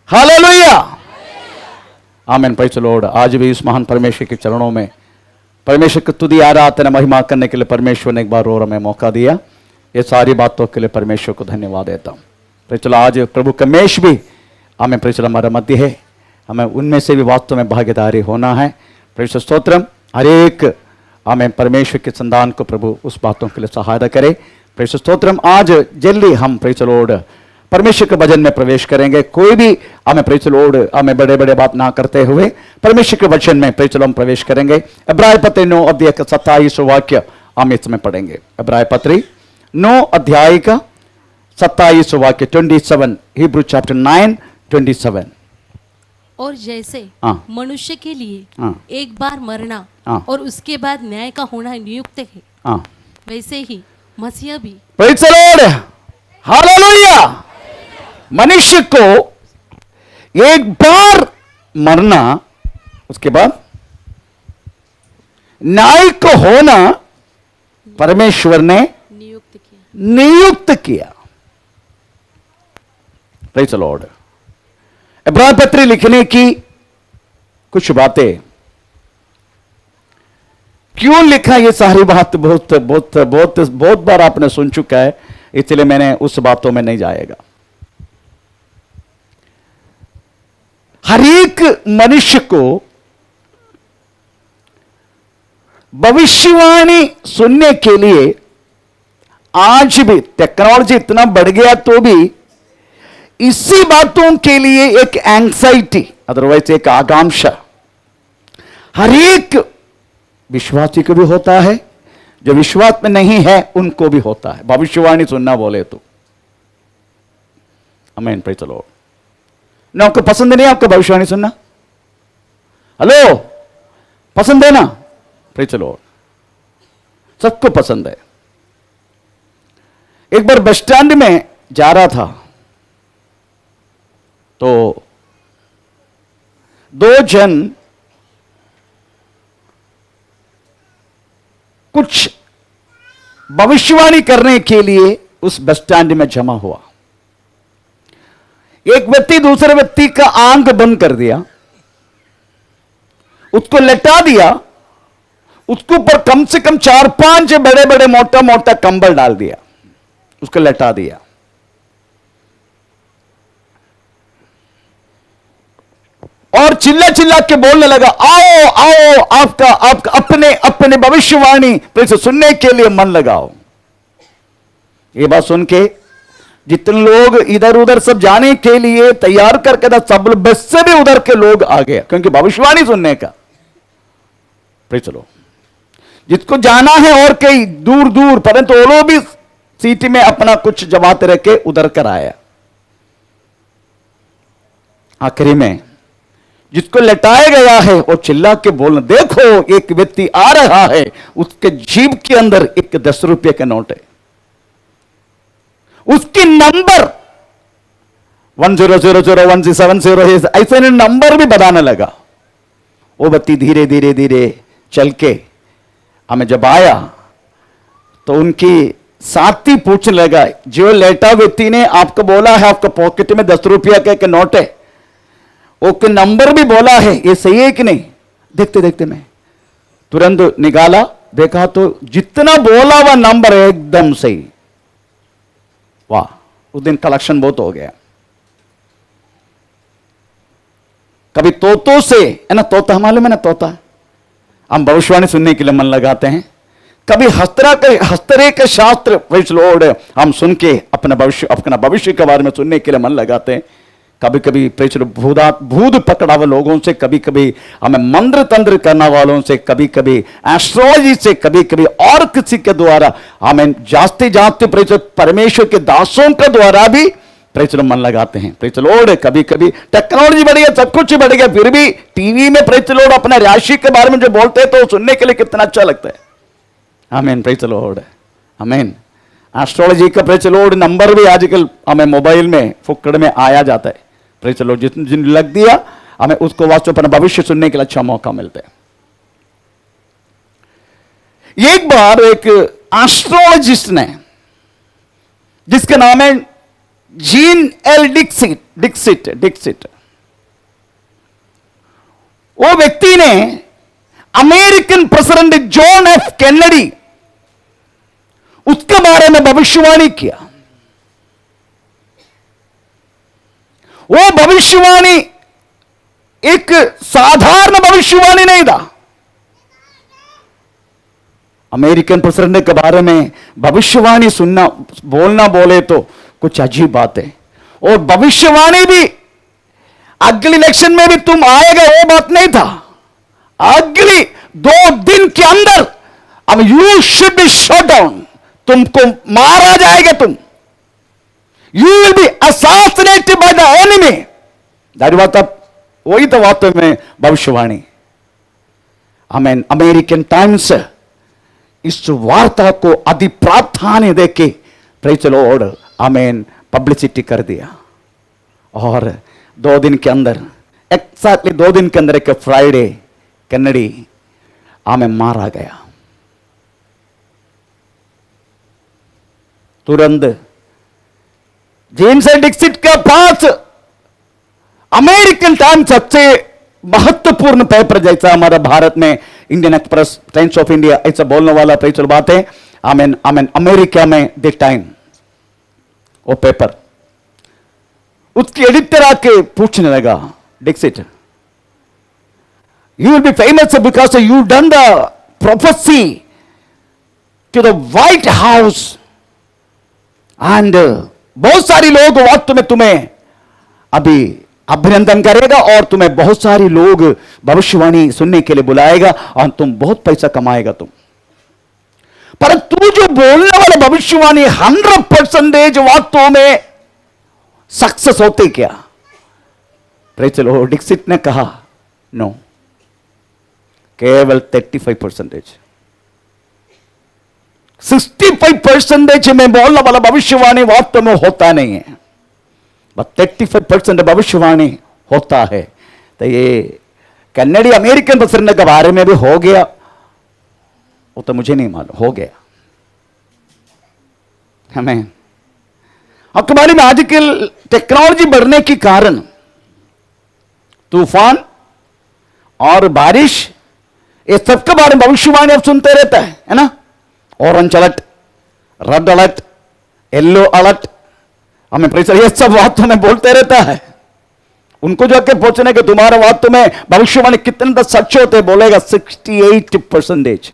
Hallelujah, आमीन, praise the Lord. आज भी इस महान परमेश्वर के चरणों में परमेश्वर की तुदी आराधना महिमा करने के लिए परमेश्वर ने एक बार और हमें मौका दिया। ये सारी बातों के लिए परमेश्वर को धन्यवाद देता हूँ। प्रेज़ द लॉर्ड, आज प्रभु का मेष भी हमें प्रेज़ द लॉर्ड हमारे मध्य है। हमें उनमें से भी वास्तव में भागीदारी होना है। प्रेज़ द लॉर्ड, स्तोत्रम। हर एक हमें परमेश्वर के संतान को प्रभु उस बातों के लिए सहायता करे। Praise the lord, stotram. आज जल्दी हम प्रेज़ द लॉर्ड परमेश्वर के वचन में प्रवेश करेंगे। कोई भी हमें प्रेज़ द लॉर्ड हमें बड़े बड़े बात ना करते हुए परमेश्वर के वचन में प्रेज़ द लॉर्ड हम प्रवेश करेंगे। इब्रानी पत्री 9 अध्याय का 27 वाक्य हम इसमें पढ़ेंगे। इब्रानी पत्री 9 अध्याय का 27 वाक्य 27, हिब्रू चैप्टर 9:27। और जैसे हाँ। मनुष्य के लिए हाँ। एक बार मरना हाँ। और उसके बाद न्याय का होना नियुक्त है, हाँ, वैसे ही मसीह भी प्रेज़ द लॉर्ड, हालेलुया। मनुष्य को एक बार मरना, उसके बाद न्याय को होना परमेश्वर ने नियुक्त किया। Praise the Lord. इब्रानी पत्री लिखने की कुछ बातें क्यों लिखा, ये सारी बात बहुत बहुत बहुत बहुत बार आपने सुन चुका है, इसलिए मैंने उस बातों में नहीं जाएगा। हर एक मनुष्य को भविष्यवाणी सुनने के लिए आज भी टेक्नोलॉजी इतना बढ़ गया तो भी इसी बातों के लिए एक एंग्जाइटी, अदरवाइज एक आकांक्षा हर एक विश्वासी को भी होता है। जो विश्वास में नहीं है उनको भी होता है, भविष्यवाणी सुनना बोले तो। आमीन, प्रेज़ द लॉर्ड। ना आपको पसंद नहीं आपको भविष्यवाणी सुनना? हेलो, पसंद है ना? प्रेज़ द लॉर्ड, सबको पसंद है। एक बार बस स्टैंड में जा रहा था तो दो जन कुछ भविष्यवाणी करने के लिए उस बस स्टैंड में जमा हुआ। एक व्यक्ति दूसरे व्यक्ति का आंख बंद कर दिया, उसको लेटा दिया, उसके ऊपर कम से कम 4-5 बड़े बड़े मोटा मोटा कंबल डाल दिया, उसको लेटा दिया। और चिल्ला चिल्ला के बोलने लगा, आओ आओ, आपका आपका अपने अपने भविष्यवाणी फिर सुनने के लिए मन लगाओ। ये बात सुन के जितने लोग इधर उधर सब जाने के लिए तैयार करके था, सब बस से भी उधर के लोग आ गए, क्योंकि भविष्यवाणी सुनने का। फिर चलो, जिसको जाना है और कई दूर दूर, परंतु वो लोग भी सीट में अपना कुछ जमाते रख के उधर कर आया। आखिरी में जिसको लटाया गया है वो चिल्ला के बोलना, देखो एक व्यक्ति आ रहा है, उसके जीभ के अंदर एक 10 रुपये का नोट है, उसकी नंबर 10001670 है, ऐसे नंबर भी बताने लगा। वो व्यक्ति धीरे धीरे धीरे चल के हमें जब आया तो उनकी साथी पूछने लगा, जो लेटा व्यक्ति ने आपको बोला है आपका पॉकेट में 10 रुपया का एक नोट है, ओके नंबर भी बोला है, ये सही है कि नहीं? देखते देखते मैं तुरंत निकाला, देखा तो जितना बोला हुआ नंबर है एकदम सही। वाह, उस दिन कलेक्शन बहुत हो गया। कभी तोतों से, है ना, तोता मालूम है ना, तोता हम भविष्यवाणी सुनने के लिए मन लगाते हैं। कभी हस्तरे के शास्त्र प्रेज़ द लॉर्ड हम सुन के अपना भविष्य के बारे में सुनने के लिए मन लगाते हैं। कभी कभी प्रेज़ द लॉर्ड भूत पकड़ा हुए लोगों से, कभी कभी हमें मंत्र तंत्र करने वालों से, कभी कभी एस्ट्रोलॉजी से, कभी कभी और किसी के द्वारा हमें जाते जाते प्रेज़ द लॉर्ड परमेश्वर के दासों के द्वारा भी प्रेज़ द लॉर्ड मन लगाते हैं। प्रेज़ द लॉर्ड, कभी कभी टेक्नोलॉजी बढ़ गया, सब कुछ बढ़ गया, फिर भी टीवी में प्रेज़ द लॉर्ड अपना राशि के बारे में जो बोलते हैं तो सुनने के लिए कितना अच्छा लगता है। आमीन, प्रेज़ द लॉर्ड, आमीन। एस्ट्रोलॉजी का प्रेज़ द लॉर्ड नंबर भी आजकल हमें मोबाइल में फुक्कड़ में आया जाता है। प्रेज़ द लॉर्ड, जिन लग दिया हमें उसको वास्तव अपना भविष्य सुनने के लिए अच्छा मौका मिलता है। एक बार एक एस्ट्रोलॉजिस्ट ने, जिसका नाम है जीन एल डिक्सिट डिक्सिट डिक्सिट वो व्यक्ति ने American president John F Kennedy उसके बारे में भविष्यवाणी किया। वो भविष्यवाणी एक साधारण भविष्यवाणी नहीं था। अमेरिकन प्रेसिडेंट के बारे में भविष्यवाणी सुनना बोलना बोले तो कुछ अजीब बात है। और भविष्यवाणी भी अगले इलेक्शन में भी तुम आएगा वो बात नहीं था। अगली 2 दिन के अंदर अब you should be shut down, तुमको मारा जाएगा, तुम you will B असासिनेटेड by the enemy. दारी बात वही तो वास्तव में भविष्यवाणी। आमीन। अमेरिकन टाइम्स इस वार्ता को अति प्रावधान देके प्रेज द लॉर्ड आमीन पब्लिसिटी कर दिया। और 2 दिन के अंदर एक्सैक्टली 2 दिन के अंदर एक फ्राइडे कैनेडी आमीन मारा गया। तुरंत जेम्स एल डिक्सिट के पास अमेरिकन टाइम्स सबसे महत्वपूर्ण पेपर जैसा हमारा भारत में Indian express, times of India ऐसा बोलने वाला पेपर बात है। आमीन आमीन। अमेरिका में द टाइम वो पेपर उसके एडिटर आके पूछने लगा, Dixit you will be famous because you done the prophecy to the White House and बहुत सारी लोग वक्त में तुम्हें अभी अभिनंदन करेगा और तुम्हें बहुत सारे लोग भविष्यवाणी सुनने के लिए बुलाएगा और तुम बहुत पैसा कमाएगा तुम। पर तू जो बोलने वाला भविष्यवाणी 100% वास्तव में सक्सेस होते क्या? चलो डिक्सिट ने कहा नो, केवल 35%। 65% में बोलने वाला भविष्यवाणी वास्तव में होता नहीं है, बस 35% भविष्यवाणी होता है। तो ये कैनेडी अमेरिकन प्रेसिडेंट के बारे में भी हो गया, वो तो मुझे नहीं मालूम, हो गया हमें। आपके बारे में आजकल टेक्नोलॉजी बढ़ने के कारण तूफान और बारिश ये सबके बारे में भविष्यवाणी आप सुनते रहता है ना। Orange alert, red alert, yellow alert, हमें प्रेशर ये सब बात में बोलते रहता है। उनको जाके पूछने के तुम्हारे बात में भविष्यवाणी कितने तक सच होते, बोलेगा 68%।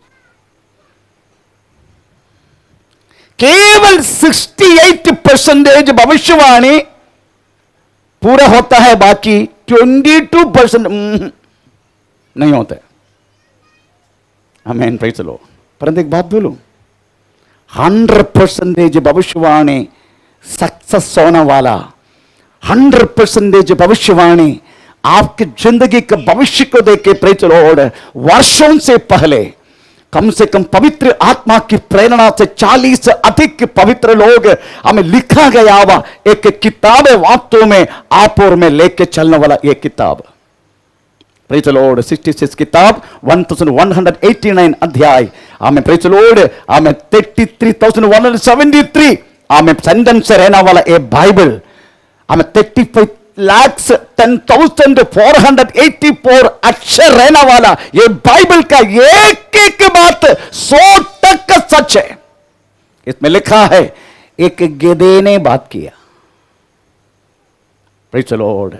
केवल 68% भविष्यवाणी पूरा होता है, बाकी 22% नहीं होता है। हमें प्रेज लो। परंतु एक बात बोलूं, 100% भविष्यवाणी सक्सेस होने वाला, 100% भविष्यवाणी आपकी जिंदगी के भविष्य को देख के प्रेज लॉर्ड वर्षों से पहले कम से कम पवित्र आत्मा की प्रेरणा से 40 से अधिक पवित्र लोग हमें लिखा गया हुआ एक किताब है। वास्तव में आप और में लेके चलने वाला एक किताब प्रेज लॉर्ड 66 किताब 1189 अध्याय हमें प्रेज लॉर्ड हमें 33,173 हमें सेंटेंस से रहने वाला ये बाइबल हमें 35,10,484 अक्षर रहने वाला ये बाइबल का एक एक बात 100% सच है। इसमें लिखा है एक गेदे ने बात किया, प्रेज द लॉर्ड।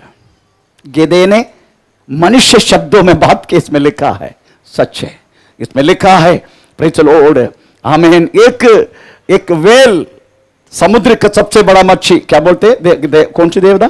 गेदे ने मनुष्य शब्दों में बात की, इसमें लिखा है सच है। इसमें लिखा है प्रेज द लॉर्ड आमीन। एक वेल समुद्र का सबसे बड़ा मच्छी क्या बोलते हैं, कौन सी देवता?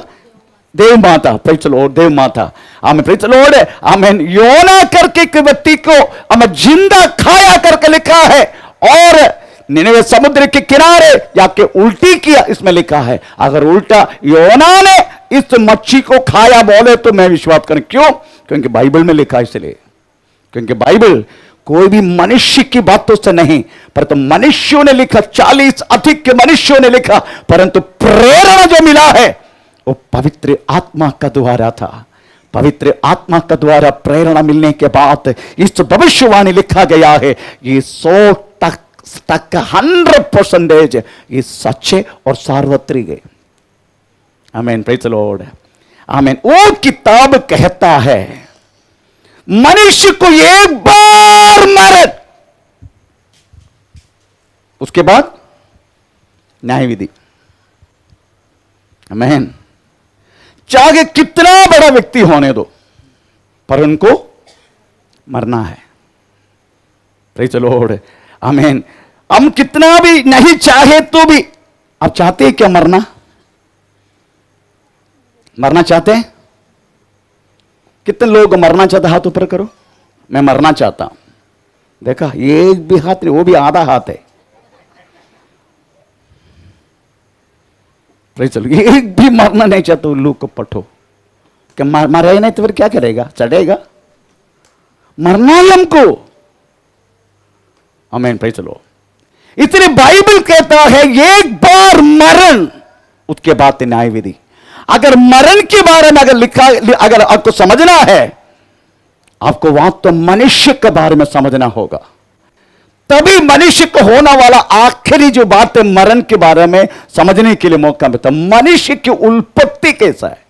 देव माता, प्रेज द लॉर्ड, देव माता आमीन, प्रेज द लॉर्ड आमीन। योना करके एक व्यक्ति को हमें जिंदा खाया करके लिखा है और निनवे समुद्र के किनारे जाके उल्टी किया, इसमें लिखा है। अगर उल्टा योना ने इस मच्छी को खाया बोले तो मैं विश्वास करूं, क्यों? क्योंकि बाइबल में लिखा है, इसलिए क्योंकि बाइबल कोई भी मनुष्य की बातों से नहीं, परंतु मनुष्यों ने लिखा, 40 अधिक के मनुष्यों ने लिखा, परंतु प्रेरणा जो मिला है वो पवित्र आत्मा का द्वारा था। पवित्र आत्मा का द्वारा प्रेरणा मिलने के बाद इस भविष्यवाणी लिखा गया है, ये 100% ये सच्चे और सार्वत्रिक है। आमीन, प्रेज़ द लॉर्ड, आमीन। वो किताब कहता है मनुष्य को एक बार मरे, उसके बाद न्याय विधि। आमीन। चाहे कितना बड़ा व्यक्ति होने दो, पर उनको मरना है। प्रेज़ द लॉर्ड, आमीन। हम कितना भी नहीं चाहे तो भी, आप चाहते हैं क्या मरना? मरना चाहते हैं? कितने लोग मरना चाहते? हाथ ऊपर करो। मैं मरना चाहता हूं। देखा, एक भी हाथ नहीं, वो भी आधा हाथ है। चलो, एक भी मरना नहीं चाहता उल्लू को पठो। क्या मरे नहीं तो फिर क्या करेगा? चढ़ेगा। मरना ही हमको। आमीन, प्रेज़ द लॉर्ड। इसलिए बाइबल कहता है एक बार मरण, उसके बाद न्याय विधि। अगर मरण के बारे में अगर लिखा, अगर आपको समझना है, आपको वहां तो मनुष्य के बारे में समझना होगा। तभी मनुष्य को होने वाला आखिरी जो बात है मरण के बारे में समझने के लिए मौका मिलता। मनुष्य की उत्पत्ति कैसा है?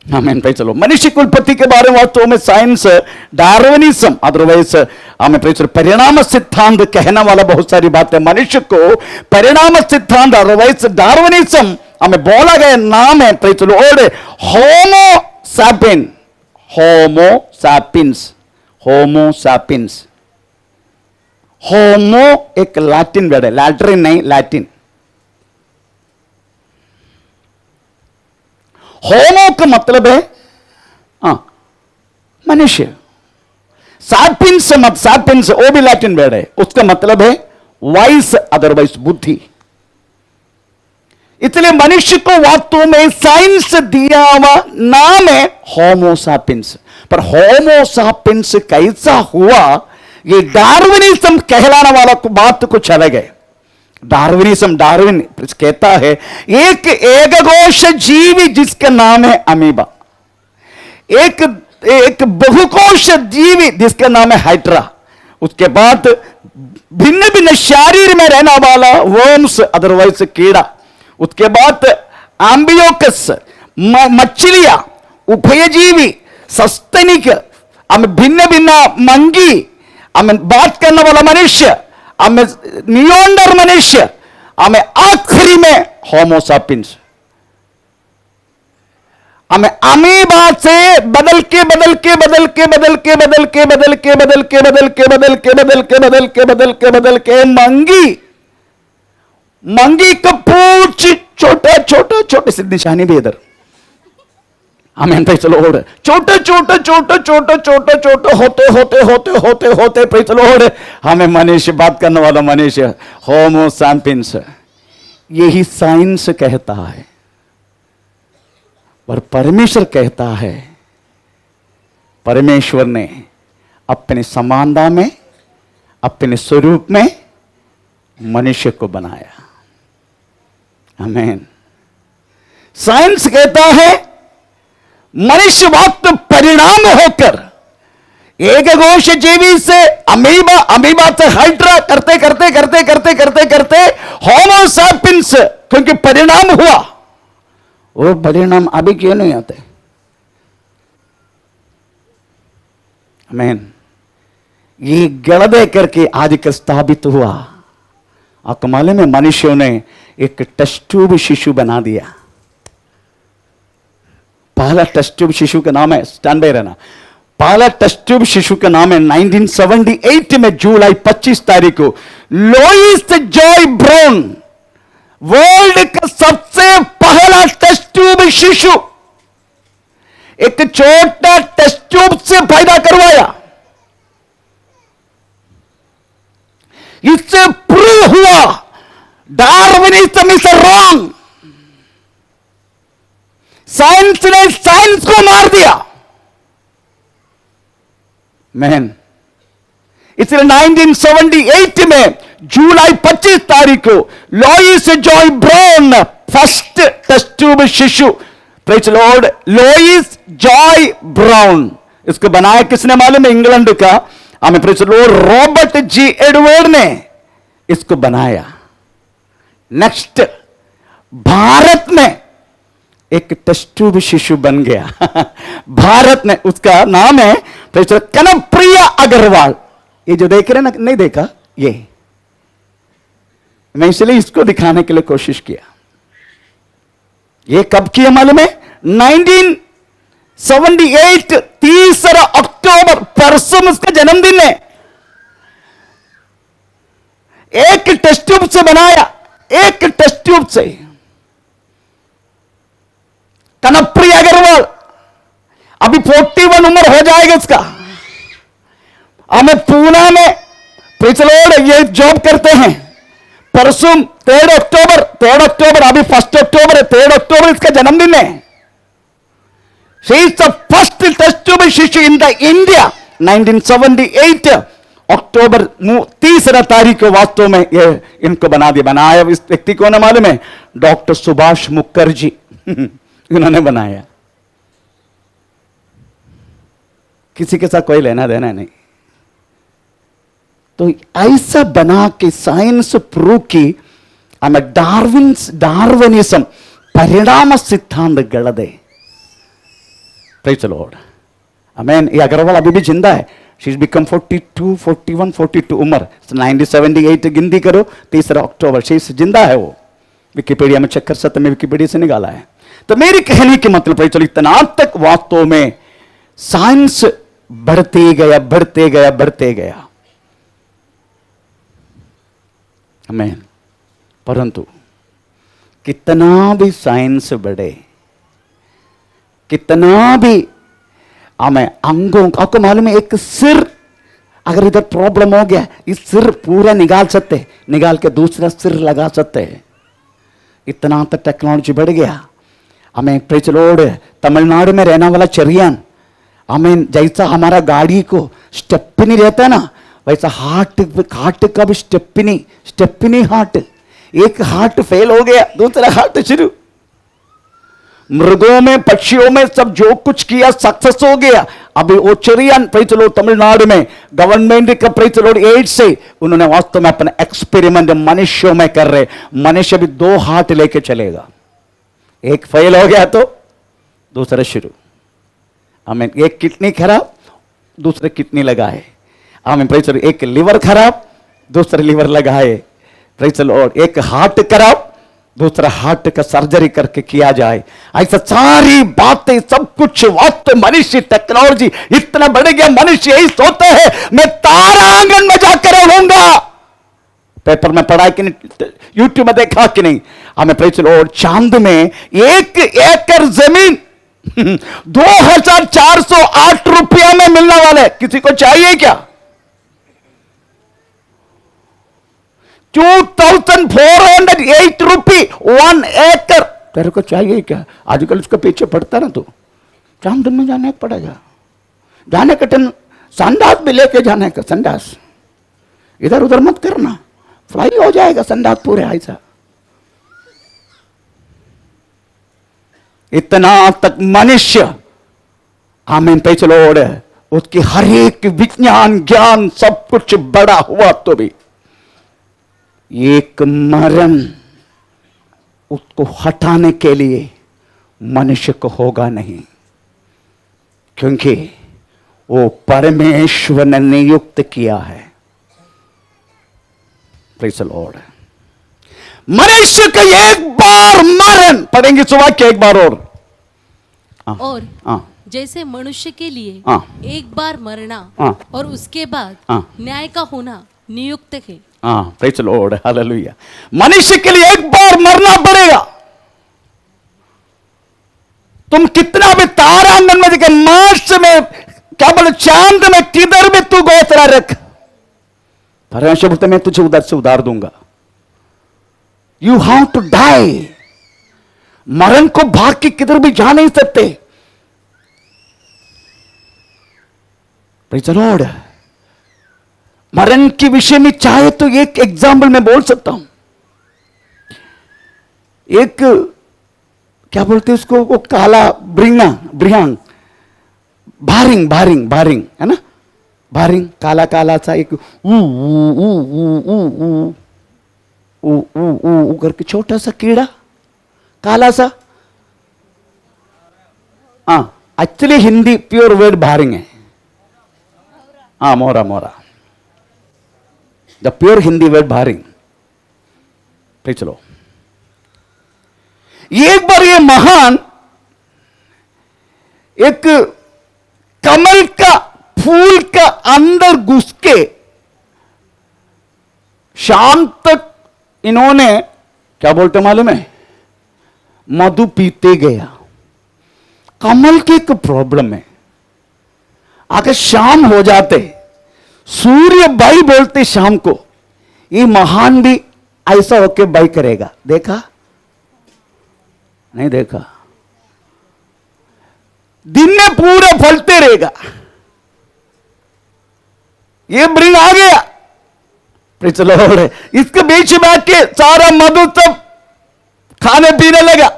आमीन, प्रेज़ द लॉर्ड। मनुष्य की उत्पत्ति के बारे में वास्तव में साइंस, डार्विनिज्म, अदरवाइज हमें परिणाम सिद्धांत कहने वाला बहुत सारी बातें। मनुष्य को परिणाम सिद्धांत, अदरवाइज डार्विनिज्म हमें बोला गया नाम है, praise the lord, Homo sapien. Homo sapiens, Homo sapiens. Homo एक लैटिन वर्ड है, लैट्रिन नहीं, लैटिन। होमो का मतलब है मनुष्य। सैपियंस मत, सैपियंस वो भी लैटिन वर्ड है, उसका मतलब है वाइस, अदरवाइज बुद्धि। इसलिए मनुष्य को वास्तव में साइंस दिया हुआ नाम है होमो सैपियंस। पर होमो सैपियंस कैसा हुआ, ये डार्विनिज्म कहलाने वाला बात कुछ अलग है। डार्विनिज्म, डार्विन कहता है एक एककोश जीवी जिसका नाम है अमीबा, एक बहुकोश जीवी जिसका नाम है हाइड्रा, उसके बाद भिन्न भिन्न शरीर में रहने वाला वर्म्स, अदरवाइज कीड़ा, उसके बाद एम्बियोकस, मछलियां, उभयजीवी, सस्तनिक, हमें भिन्न भिन्न मंगी, हमें बात करने वाला मनुष्य, हमें नियोंडर मनुष्य, हमें आखिरी में होमो सैपियंस। हमें अमीबा से बदल के बदल के बदल के बदल के बदल के बदल के बदल के बदल के बदल के बदल के बदल के बदल के बदल के मंगी, मंगी का पूछ छोटा छोटा छोटे से निशानी भी इधर। हमें प्रेज़ द लॉर्ड, छोटे छोटे छोटे छोटे छोटे छोटे होते होते होते होते होते प्रेज़ द लॉर्ड हमें मनुष्य, बात करने वाला मनुष्य, होमो सैपियंस। यही साइंस कहता है, पर परमेश्वर कहता है परमेश्वर ने अपने समानता में, अपने स्वरूप में मनुष्य को बनाया। आमीन। साइंस कहता है मनुष्य वक्त परिणाम होकर एक कोश जीवी से अमीबा, अमीबा से हाइड्रा करते करते करते करते करते करते होमो सैपियंस, क्योंकि परिणाम हुआ। वो परिणाम अभी क्यों नहीं आते? आमीन। ये गलत करके आज का स्थापित हुआ। आपको मालूम है मनुष्यों ने एक टेस्ट ट्यूब शिशु बना दिया। पहला टेस्ट ट्यूब शिशु का नाम है, स्टैंड बाय रहना, पहला टेस्ट ट्यूब शिशु का नाम है 1978 में जुलाई 25 तारीख को लुईस जॉय ब्राउन, वर्ल्ड का सबसे पहला टेस्ट ट्यूब शिशु एक छोटा टेस्ट ट्यूब से पैदा करवाया। इससे प्रूव हुआ डार्विनिज्म इज रॉन्ग। साइंस ने साइंस को मार दिया। मैन, इसलिए 1978 में जुलाई 25 तारीख को Louise Joy Brown first test tube शिशु, praise the lord, Louise Joy Brown, इसको बनाया किसने मालूम है? इंग्लैंड का, हमें praise the lord, Robert G Edward ने इसको बनाया। नेक्स्ट भारत में एक टेस्ट ट्यूब शिशु बन गया। भारत में, उसका नाम है कनप्रिया अग्रवाल। ये जो देख रहे हैं ना, नहीं देखा, ये मैं इसलिए इसको दिखाने के लिए कोशिश किया। ये कब किया मालूम है? 1978 3 अक्टूबर, परसों उसका जन्मदिन है। एक टेस्ट ट्यूब से बनाया, एक टेस्ट ट्यूब से। कनप्रिया अग्रवाल, अभी 41 उम्र हो जाएगा उसका। हमें पूना में ये जॉब करते हैं। परसों 3 अक्टूबर, अभी 1 अक्टूबर है, 3 अक्टूबर इसका जन्मदिन है। She is the first test tube शिशु in the India, 1978 अक्टूबर 3 तारीख को वास्तव में ये इनको बनाया इस व्यक्ति को ना मालूम है? डॉक्टर सुभाष मुखर्जी इन्होंने बनाया। किसी के साथ कोई लेना देना नहीं। तो ऐसा बना के साइंस प्रूव की हमें डार्विनिज्म परिणाम सिद्धांत गलत। Praise the Lord. Amen. ये अग्रवाल अभी भी जिंदा है। She's become 42, 41, 42 उम्र। 1978 गिनती करो, 3 अक्टूबर। She's जिंदा है वो। विकिपीडिया में चेक कर सकते, मैं विकिपीडिया से निकाला है। तो मेरी कहने के मतलब है, चलो इतना तक वास्तव में साइंस बढ़ते गया। आमेन। परंतु कितना भी साइंस बढ़े, कितना भी हमें अंगों, आपको मालूम है एक सिर अगर इधर प्रॉब्लम हो गया, इस सिर पूरा निकाल सकते, निकाल के दूसरा सिर लगा सकते हैं। इतना तक टेक्नोलॉजी बढ़ गया। हमें प्रेज लॉर्ड, तमिलनाडु में रहने वाला चरियान, हमें जैसा हमारा गाड़ी को स्टेपनी रहता है ना, वैसा हार्ट का भी स्टेपनी हार्ट। एक हार्ट फेल हो गया, दूसरा हार्ट शुरू। मृगों में, पक्षियों में सब जो कुछ किया सक्सेस हो गया। अभी वो चरियान प्रेज तमिलनाडु में गवर्नमेंट का प्रेज एड से उन्होंने वास्तव में अपना एक्सपेरिमेंट मनुष्यों में कर रहे। मनुष्य भी 2 हार्ट लेके चलेगा। एक फेल हो गया तो दूसरा शुरू। हमें एक किडनी खराब, दूसरे किडनी लगाए। हमें प्रेज एक लिवर खराब, दूसरा लिवर लगाए। प्रेज लॉर्ड, एक हार्ट खराब, दूसरा हार्ट का सर्जरी करके किया जाए। ऐसा सारी बातें सब कुछ वास्तव मनुष्य टेक्नोलॉजी इतना बढ़ गया। मनुष्य यही सोचता है मैं तारांगन में जाकर रहूंगा। पेपर में पढ़ा कि नहीं, यूट्यूब में देखा कि नहीं? हमें प्रेज लॉर्ड, चांद में 1 एकड़ जमीन 2408 रुपया में मिलने वाले। किसी को चाहिए क्या? 2408 रुपये 1 एकड़। तेरे को चाहिए क्या? आजकल उसका पीछे पड़ता ना, तो चांद में जाने का पड़ेगा। जाने का संडास भी लेके जाने का, संडास इधर उधर मत करना, फ्लाई हो जाएगा संडास पूरे। ऐसा इतना तक मनुष्य, आमीन पे चलो, उसकी हर एक विज्ञान ज्ञान सब कुछ बड़ा हुआ तो भी एक मरण उसको हटाने के लिए मनुष्य को होगा नहीं, क्योंकि वो परमेश्वर ने नियुक्त किया है। Praise the lord. मनुष्य का एक बार मरण, पढ़ेंगे सुबह के एक बार और जैसे मनुष्य के लिए एक बार मरना और उसके बाद न्याय का होना नियुक्त है। Praise the Lord, hallelujah. मनुष्य के लिए एक बार मरना पड़ेगा। तुम कितना भी तारांगन में देखे, मार्स में, क्या बोले, चांद में, किधर भी तू घोंसला रख, परमेश्वर बोलते मैं तुझे उधर से उतार दूंगा। You have to die. मरण को भाग के किधर भी जा नहीं सकते। Praise the lord. मरण के विषय में चाहे तो एक एग्जाम्पल मैं बोल सकता हूं। एक क्या बोलते हैं उसको, वो काला ब्रियांग, भारिंग है ना, भारिंग काला काला सा एक ऊ करके छोटा सा कीड़ा, काला सा, हाँ एक्चुअली हिंदी प्योर वर्ड भारिंग है, हाँ मोरा मोरा, द प्योर हिंदी वर्ड भारिंग। फिर चलो, एक बार ये महान एक कमल का फूल का अंदर घुस के शाम तक इन्होंने क्या बोलते मालूम है, मधु पीते गया। कमल की एक प्रॉब्लम है, अगर शाम हो जाते सूर्य बाई बोलते शाम को, ये महान भी ऐसा होके बाई करेगा, देखा नहीं देखा? दिन में पूरा फलते रहेगा। ये ब्रिंग आ गया, चलो इसके बीच में आके सारा मधु सब खाने पीने लगा,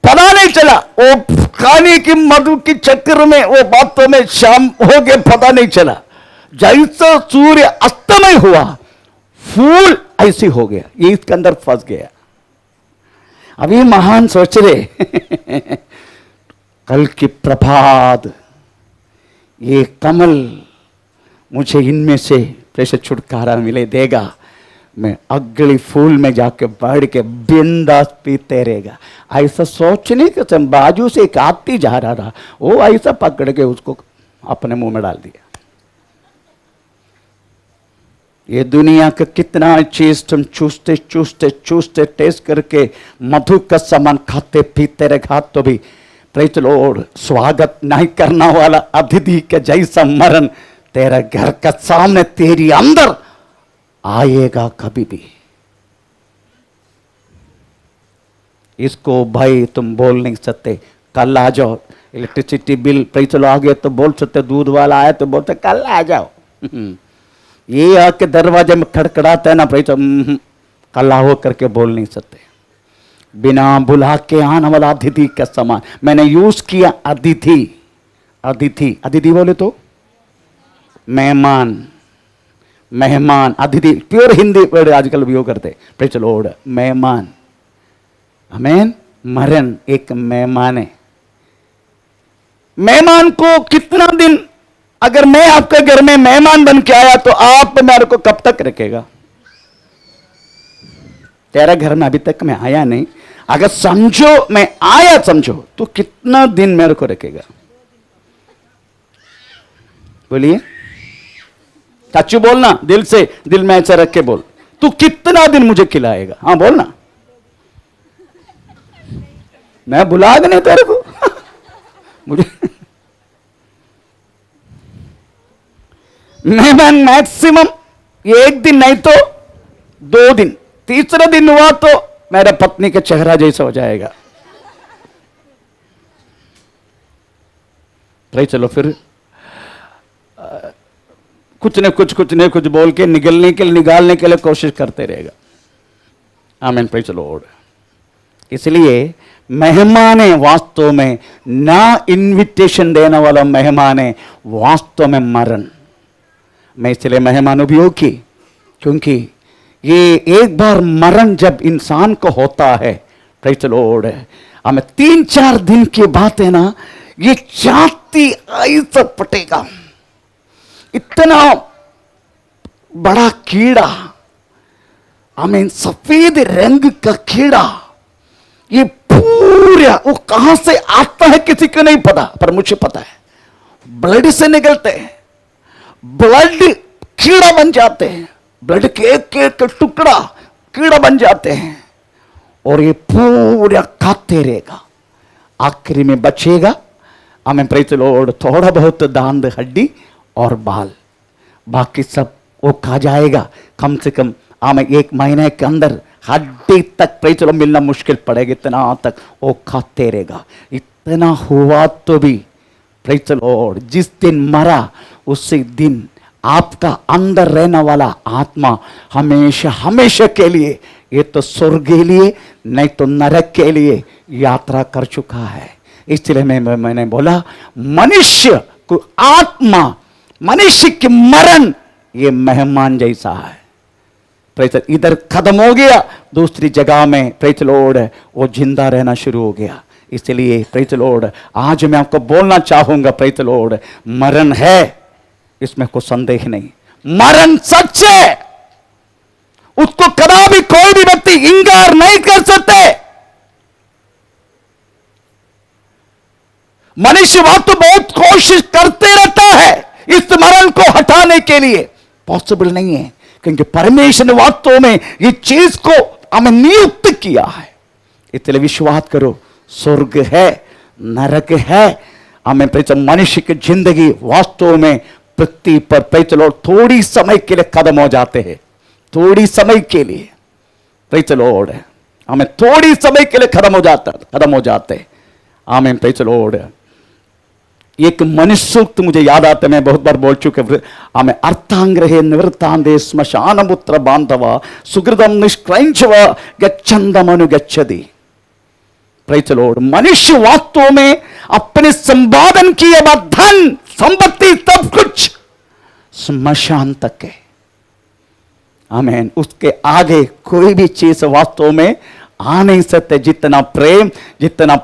पता नहीं चला वो खाने की मधु की चक्कर में वो बातों में शाम हो गया, पता नहीं चला। जैसा सूर्य अस्तमय हुआ फूल ऐसे हो गया, ये इसके अंदर फंस गया। अभी महान सोच रहे कल की प्रभात ये कमल मुझे इनमें से कैसे छुटकारा मिले देगा, मैं अगली फूल में जाके बैठ के बिंदास पीते रहेगा। ऐसा सोचने के बाजू से एक आदमी जा रहा था, वो ऐसा पकड़ के उसको अपने मुंह में डाल दिया। ये दुनिया का कितना चीज तुम चूसते चूसते चूसते टेस्ट करके मधु का सामान खाते पीते रखा तो भी प्रेज लॉर्ड स्वागत नहीं करना वाला अतिथि के जैसा मरण तेरा घर का सामने तेरी अंदर आएगा कभी भी। इसको भाई तुम बोल नहीं सकते, कल आ जाओ, इलेक्ट्रिसिटी बिल प्रेज लॉर्ड आ गया तो बोल सकते, दूध वाला आया तो बोलते कल आ जाओ। ये आके दरवाजे में खड़खड़ाता है ना प्रेज, कल आओ करके बोल नहीं सकते। बिना बुला के आने वाला अतिथि का समान। मैंने यूज किया अतिथि, अतिथि अतिथि बोले तो मेहमान, मेहमान अतिथि प्योर हिंदी वर्ड आजकल उपयोग करते। प्रेज लॉर्ड मेहमान, आमीन। मरण एक मेहमान है। मेहमान को कितना दिन, अगर मैं आपके घर में मेहमान बन के आया तो आप मेरे को कब तक रखेगा? तेरा घर में अभी तक मैं आया नहीं, अगर समझो मैं आया समझो तो कितना दिन मेरे को रखेगा? बोलिए, चाचू बोलना दिल से, दिल में ऐसा रख के बोल, तू कितना दिन मुझे खिलाएगा? हाँ बोलना, मैं बुला नहीं तेरे को मुझे मेहमान मैक्सिमम एक दिन नहीं तो 2 दिन, तीसरा दिन हुआ तो मेरा पत्नी का चेहरा जैसा हो जाएगा। भाई चलो फिर कुछ न कुछ बोल के निगलने के लिए, निकालने के लिए कोशिश करते रहेगा। आमीन। Praise the Lord. इसलिए मेहमान है वास्तव में ना इनविटेशन देने वाला मेहमान है, वास्तव में मरण। मैं इसलिए मेहमान उपयोग की क्योंकि ये एक बार मरण जब इंसान को होता है, प्रेज़ द लॉर्ड, हमें 3-4 दिन के बाद है ना, ये छाती ऐसा पटेगा, इतना बड़ा कीड़ा, हमें सफेद रंग का कीड़ा, ये पूरा वो कहां से आता है किसी को नहीं पता, पर मुझे पता है ब्लड से निकलते हैं, ब्लड कीड़ा बन जाते हैं, ब्लड के एक टुकड़ा कीड़ा बन जाते हैं और ये पूरा खाते रहेगा, आखिरी में बचेगा हमें प्रेज़ द लॉर्ड थोड़ा बहुत दांत हड्डी और बाल, बाकी सब वो खा जाएगा। कम से कम हमें 1 महीने के अंदर हड्डी तक प्रेज़ द लॉर्ड मिलना मुश्किल पड़ेगा, इतना तक वो खाते रहेगा। इतना हुआ तो भी प्रेज़ द लॉर्ड जिस दिन मरा उसी दिन आपका अंदर रहने वाला आत्मा हमेशा हमेशा के लिए, ये तो स्वर्ग के लिए नहीं तो नरक के लिए यात्रा कर चुका है। इसलिए मैंने बोला मनुष्य को आत्मा, मनुष्य की मरण ये मेहमान जैसा है। प्रेज इधर खत्म हो गया, दूसरी जगह में प्रेज लॉर्ड वो जिंदा रहना शुरू हो गया। इसलिए प्रेज लॉर्ड आज मैं आपको बोलना चाहूंगा, प्रेज लॉर्ड मरण है, इसमें कोई संदेह नहीं, मरण सच है, उसको कदापि कोई भी व्यक्ति इंकार नहीं कर सकते। मनुष्यवाद तो बहुत कोशिश करते रहता है इस मरण को हटाने के लिए, पॉसिबल नहीं है, क्योंकि परमेश्वर ने वास्तव में ये चीज को हमें नियुक्त किया है। इसलिए विश्वास करो, स्वर्ग है, नरक है। हमें मनुष्य की जिंदगी वास्तव में पृथ्वी पर प्रेज द लॉर्ड थोड़ी समय के लिए खत्म हो जाते हैं, थोड़ी समय के लिए प्रेज द लॉर्ड हमें थोड़ी समय के लिए खत्म हो जाते। आमीन, प्रेज द लॉर्ड। एक मनुष्य सूक्त मुझे याद आता है, मैं बहुत बार बोल चुके, हमें अर्थांग्रहे निवृत्तांदे श्मशान पुत्र बांधव सुकृतम निष्क्रंचव गच्छन्दमनुगच्छति। Praise the lord. मनुष्य वास्तव में अपने संपादन किए बाद धन संपत्ति सब कुछ श्मशान तक है। आमीन। उसके आगे कोई भी चीज वास्तव में आ नहीं सकते। जितना प्रेम, जितना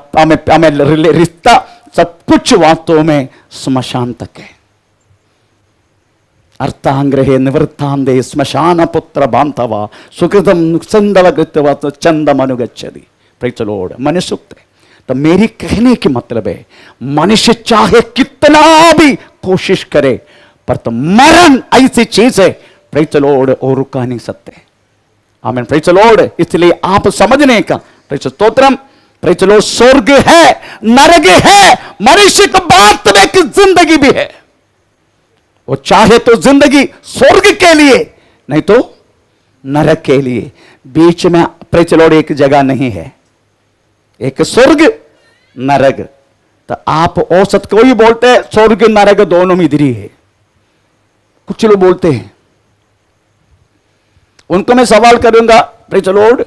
हमें रिश्ता, सब कुछ वास्तव में श्मशान तक है। अर्थांग्रहे निवृत्तांदे श्मशान पुत्र बांधव सुकृतम संदव चंदमनुगच्छति। Praise the lord. मनुष्य सूक्त है। तो मेरी कहने की मतलब है, मनुष्य चाहे कितना भी कोशिश करे, पर तो मरण ऐसी चीज है प्रेज द लॉर्ड और रुका नहीं सकते। आमीन, प्रेज द लॉर्ड। इसलिए आप समझने का praise stotram, praise the Lord. स्वर्ग है, नरक है, मनुष्य को वास्तविक जिंदगी भी है। वो चाहे तो जिंदगी स्वर्ग के लिए, नहीं तो नरक के लिए। बीच में प्रेज द लॉर्ड एक जगह नहीं है, एक स्वर्ग नरक। तो आप औसत को ही बोलते हैं स्वर्ग नरक दोनों में इधर ही है। कुछ लोग बोलते हैं, उनको मैं सवाल करूंगा, प्रेज द लॉर्ड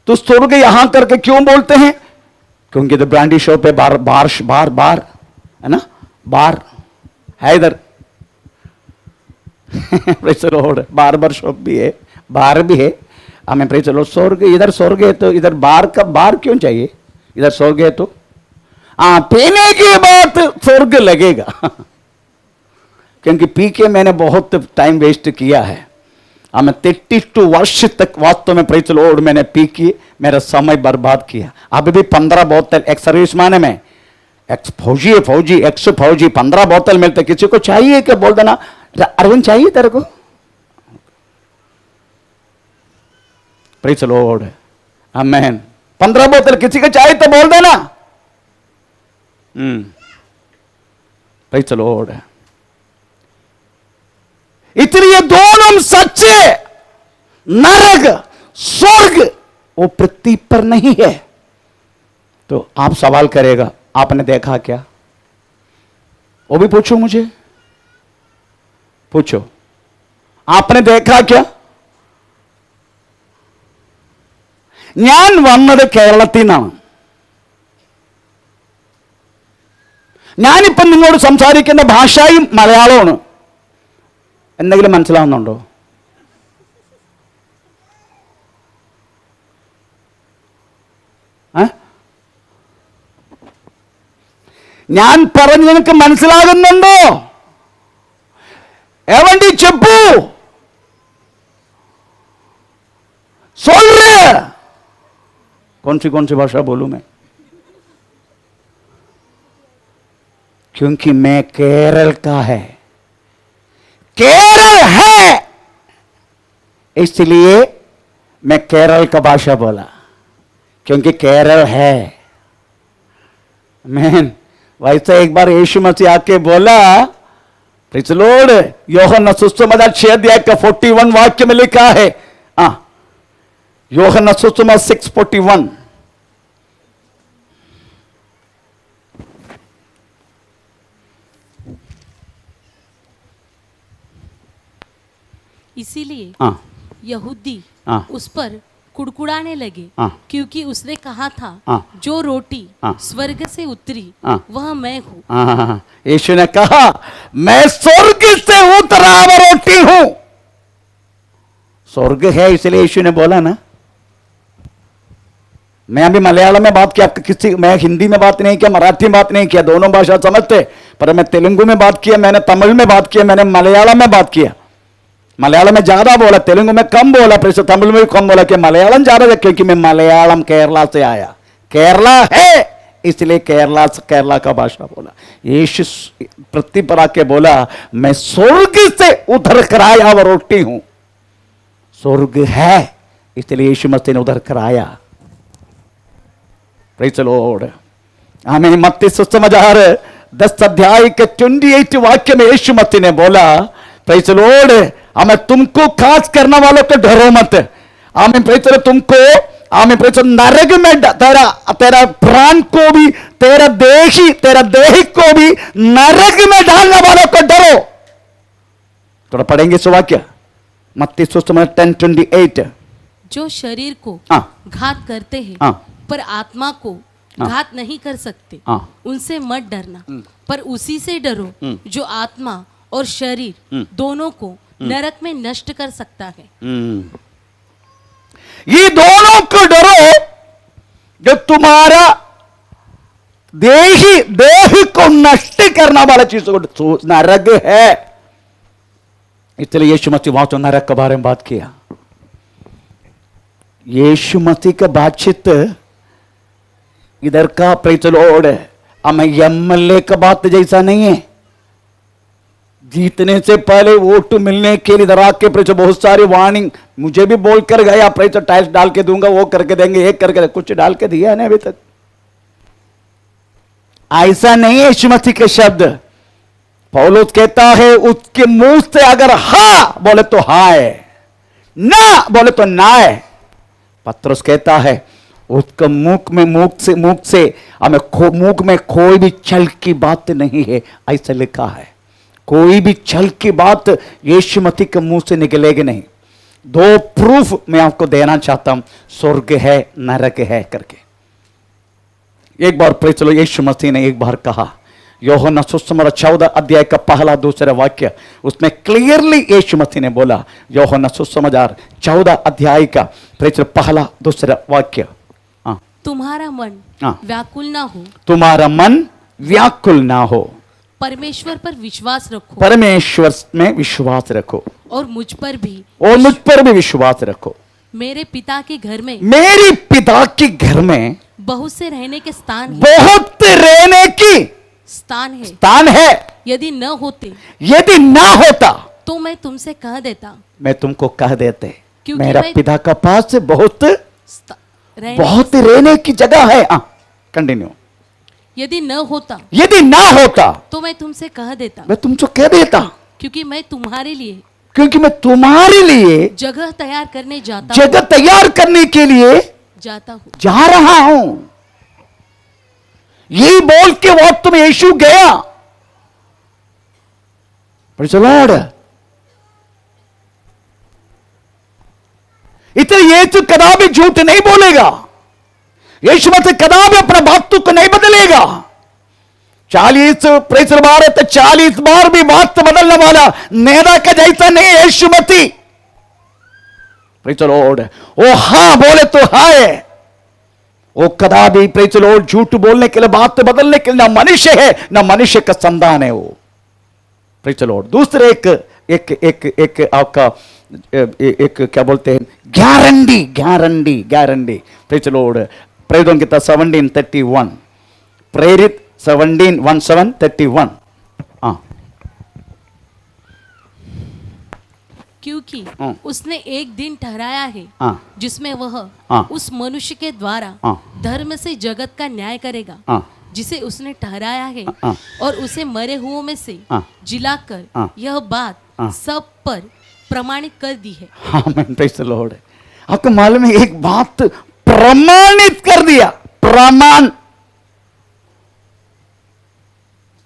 तो स्वर्ग यहां करके क्यों बोलते हैं? क्योंकि तो ब्रांडी शॉप पे बार है ना, बार है इधर praise the Lord. Bar shop भी है, बार भी है। हमें प्रेज द लॉर्ड स्वर्ग, इधर स्वर्ग है तो इधर बार का बार क्यों चाहिए? इधर स्वर्ग है तो पीने के बाद स्वर्ग लगेगा क्योंकि पी के मैंने बहुत टाइम वेस्ट किया है। हमें 32 वर्ष तक वास्तव में प्रेज द लॉर्ड मैंने पी की, मेरा समय बर्बाद किया। अभी भी 15 बोतल एक सर्विस माने में, एक्स फौजी 15 बोतल मिलते। किसी को चाहिए क्या? बोल देना, अरविंद चाहिए तेरे को? Praise the Lord. आमीन। 15 बोतल किसी को चाहिए तो बोल देना। Praise the Lord. इसलिए दोनों सच्चे, नरक स्वर्ग वो पृथ्वी पर नहीं है। तो आप सवाल करेगा, आपने देखा क्या? वो भी पूछो, मुझे पूछो, आपने देखा क्या? ഞാൻ വന്നത് കേരളത്തിൽ നിന്നാണ്. ഞാനിപ്പം നിങ്ങളോട് സംസാരിക്കുന്ന ഭാഷയും മലയാളമാണ്. എന്തെങ്കിലും മനസ്സിലാവുന്നുണ്ടോ? ഞാൻ പറഞ്ഞു നിനക്ക് മനസ്സിലാകുന്നുണ്ടോ? എവണ്ടി చెప్పు, सोल्रे। कौन सी भाषा बोलूं मैं? क्योंकि मैं केरल का है, केरल है, इसलिए मैं केरल का भाषा बोला, क्योंकि केरल है। मैन वैसे एक बार यीशु मसीह आके बोला, प्रेज द लॉर्ड, यूहन्ना सुसमाचार 6 अध्याय का 41 वाक्य में लिखा है। यूहन्ना सुसमाचार 6:41। इसीलिए यहूदी उस पर कुड़कुड़ाने लगे, क्योंकि उसने कहा था जो रोटी स्वर्ग से उतरी वह मैं हूं। यीशु ने कहा मैं स्वर्ग से उतरा हुआ रोटी हूं, स्वर्ग है इसलिए यीशु ने बोला ना। मैं अभी मलयालम में बात किया, मैं हिंदी में बात नहीं किया, मराठी में बात नहीं किया, दोनों भाषा समझते, पर मैं तेलुगु में बात किया, मैंने तमिल में बात किया, मैंने मलयालम में बात किया। मलयालम में ज्यादा बोला, तेलुगु में कम बोला, फिर से तमिल में कम बोला, कि मलयालम ज्यादा है क्योंकि मैं मलयालम केरला से आया, केरला है इसलिए केरला का भाषा बोला। यीशु प्रतिपर आके बोला मैं स्वर्ग से उधर कर आया हुआ रोटी हूं, स्वर्ग है इसलिए यीशु मसीह ने उधर कर आया। Praise the Lord. आमीन। मत्ती सुसमाचार 10 अध्याय के 28 वाक्य में यीशु मसीह ने बोला, प्रेज़ द लॉर्ड, हमें तुमको खास करने वालों को डरो मत। आमीन। Praise the Lord. तुमको आमीन प्रेज़ द लॉर्ड, नरक में तेरा प्राण को भी, तेरा देह को भी नरक में डालने वालों को डरो। थोड़ा पढ़ेंगे इस वाक्य, मत्ती सुसमाचार 10:28। जो शरीर को घात करते हैं पर आत्मा को घात नहीं कर सकते, उनसे मत डरना, पर उसी से डरो जो आत्मा और शरीर दोनों को नरक में नष्ट कर सकता है। ये दोनों को डरो जो तुम्हारा देह को नष्ट करने वाला चीज को नरक है। इसलिए यीशु मसीह वहां तो नरक के बारे में बात किया। यीशु मसीह का बातचीत इधर का प्रेज़ द लॉर्ड हमें एमएलए का बात जैसा नहीं है। जीतने से पहले वोट मिलने के लिए इधर आके प्रेज़ बहुत सारी वार्निंग मुझे भी बोल कर गया, प्रेज़ टाइल्स डाल के दूंगा, वो करके देंगे, एक करके कुछ डाल के दिया है अभी तक। ऐसा नहीं है यीशु मसीह के शब्द। पौलुस कहता है उसके मुंह से अगर हा बोले तो हा है, ना बोले तो ना है। पत्रुस कहता है उसका मुख से हमें मुख में कोई भी छल की बात नहीं है, ऐसा लिखा है। कोई भी छल की बात यीशु मसीह के मुंह से निकलेगी नहीं। 2 प्रूफ मैं आपको देना चाहता हूं, स्वर्ग है नरक है करके। एक बार प्रेज़ द लॉर्ड यीशु मसीह ने एक बार कहा, यूहन्ना सुसमाचार 14 अध्याय का पहला दूसरा वाक्य, उसमें क्लियरली यीशु मसीह ने बोला, यूहन्ना सुसमाचार 14 अध्याय का प्रेज़ द पहला दूसरा वाक्य, तुम्हारा मन व्याकुल ना हो, तुम्हारा मन व्याकुल ना हो, परमेश्वर पर विश्वास रखो, परमेश्वर में विश्वास रखो, और मुझ पर भी विश्वास रखो। मेरे पिता के घर में, मेरे पिता के घर में बहुत से रहने के स्थान है, बहुत रहने की स्थान है। यदि न होता तो मैं तुमसे कह देता, मैं तुमको कह देते, मेरा पिता का पास बहुत रहने की जगह है। कंटिन्यू। यदि न होता तो मैं तुमसे कह देता, मैं तुमको कह देता, क्योंकि मैं तुम्हारे लिए जगह तैयार करने के लिए जाता हूं, जा रहा हूं। यही बोल के वक्त में यीशु गया। Praise the Lord. इसलिए यीशु कदापि झूठ नहीं बोलेगा। यीशु मसीह कदापि अपना बातों को नहीं बदलेगा। 40 बार भी बात बदलने वाला नेता का जैसा नहीं है Yeshu Masih. Praise the lord. वो हां बोले तो हां है, वो कदापि प्रेज़ द लॉर्ड झूठ बोलने के लिए, बात बदलने के लिए ना मनुष्य है, ना मनुष्य का संतान है वो। Praise the Lord. दूसरे एक आपका एक क्या बोलते हैं, गारंटी। Praise the Lord. प्रेरितों की 17:31, प्रेरित 17:1-7:31। क्योंकि उसने एक दिन ठहराया है जिसमें वह उस मनुष्य के द्वारा धर्म से जगत का न्याय करेगा जिसे उसने ठहराया है, और उसे मरे हुओं में से जिलाकर यह बात सब पर प्रमाणित कर दी है। आमीन। Praise the Lord. आपको मालूम है एक बात प्रमाणित कर दिया। प्रमाण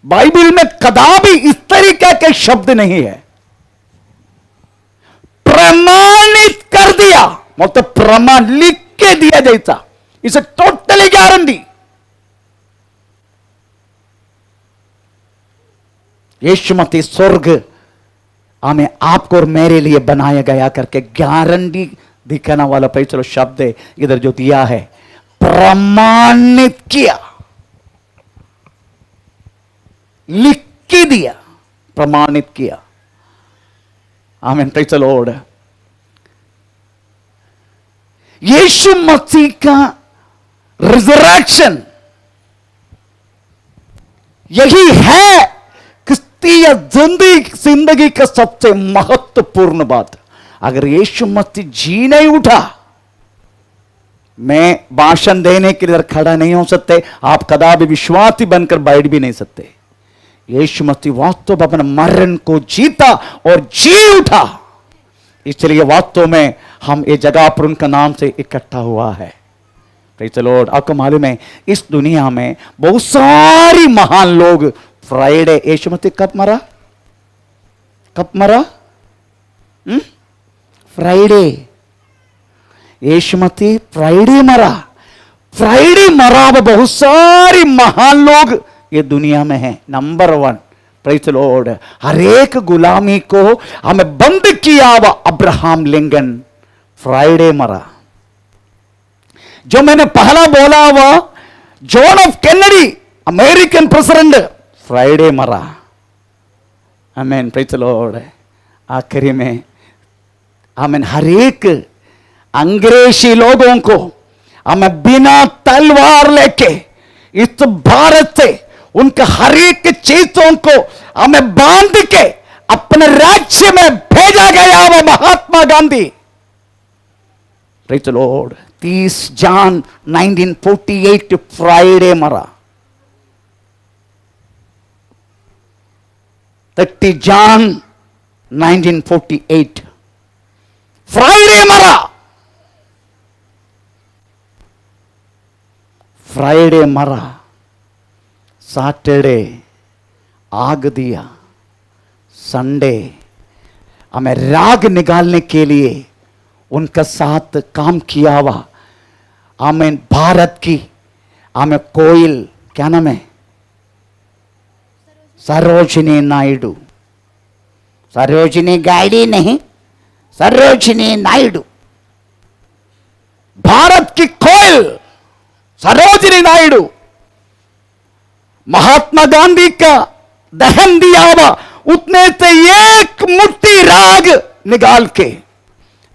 बाइबल में कदापि इस तरीके के शब्द नहीं है। प्रमाणित कर दिया मतलब प्रमाण लिख के दिया जैसा। इसे टोटली गारंटी। यीशु मसीह स्वर्ग हमें आपको और मेरे लिए बनाया गया करके गारंटी दिखाने वाला भाई चलो शब्द है इधर जो दिया है, प्रमाणित किया, लिख के दिया, प्रमाणित किया। आमीन, प्रेज़ द लॉर्ड। यीशु मसीह का रिजरेक्शन यही है क्रिस्तीय जिंदगी का सबसे महत्वपूर्ण बात। अगर यीशु मसीह जी नहीं उठा, मैं भाषण देने के लिए खड़ा नहीं हो सकते, आप कदापि विश्वासी बनकर बैठ भी नहीं सकते। यीशु मसीह वास्तव अपने मरण को जीता और जी उठा, इसलिए वास्तव में हम ये जगह पर उनका नाम से इकट्ठा हुआ है। Praise the Lord. आपको मालूम है इस दुनिया में बहुत सारी महान लोग, फ्राइडे यीशु मसीह कब मरा? कब मरा? फ्राइडे, यीशु मसीह फ्राइडे मरा। फ्राइडे मरा, बहुत सारी महान लोग ये दुनिया में है। नंबर 1, प्रेज़ द लॉर्ड, हर एक गुलामी को हमें बंद किया हुआ अब्राहम लिंकन फ्राइडे मरा। जो मैंने पहला बोला हुआ John F Kennedy American president Friday मरा। आमीन, प्रेज़ द लॉर्ड। आखिरी में आमीन, हर एक अंग्रेजी लोगों को हमें बिना तलवार लेके इस भारत से उनके हर एक चीजों को हमें बांध के अपने राज्य में भेजा गया वो Mahatma Gandhi. Praise the lord. 30 जून 1948 फ्राइडे मरा। 30 जून 1948 फ्राइडे मरा। फ्राइडे मरा, सैटरडे आग दिया, संडे हमें राग निकालने के लिए उनका साथ काम किया हुआ। आमीन, भारत की हमें कोयल, क्या नाम है? सरोजिनी नायडू। सरोजिनी गाड़ी नहीं, सरोजिनी नायडू, भारत की कोयल सरोजिनी नायडू। महात्मा गांधी का दहन दिया हुआ, उतने से एक मुट्ठी राग निकाल के